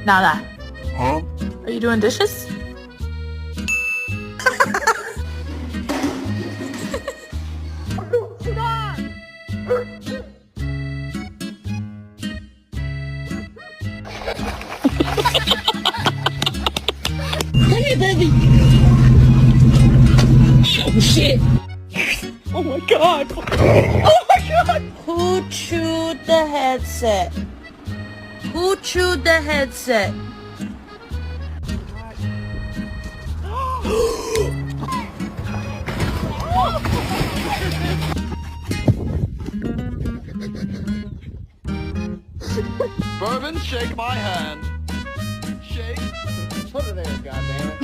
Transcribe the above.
Nala, Huh? are you doing dishes? Come here, baby. Oh, shit. Oh my god! Oh my god! Who chewed the headset? Who chewed the headset? Bourbon, shake my hand. Shake. Put it there, goddammit.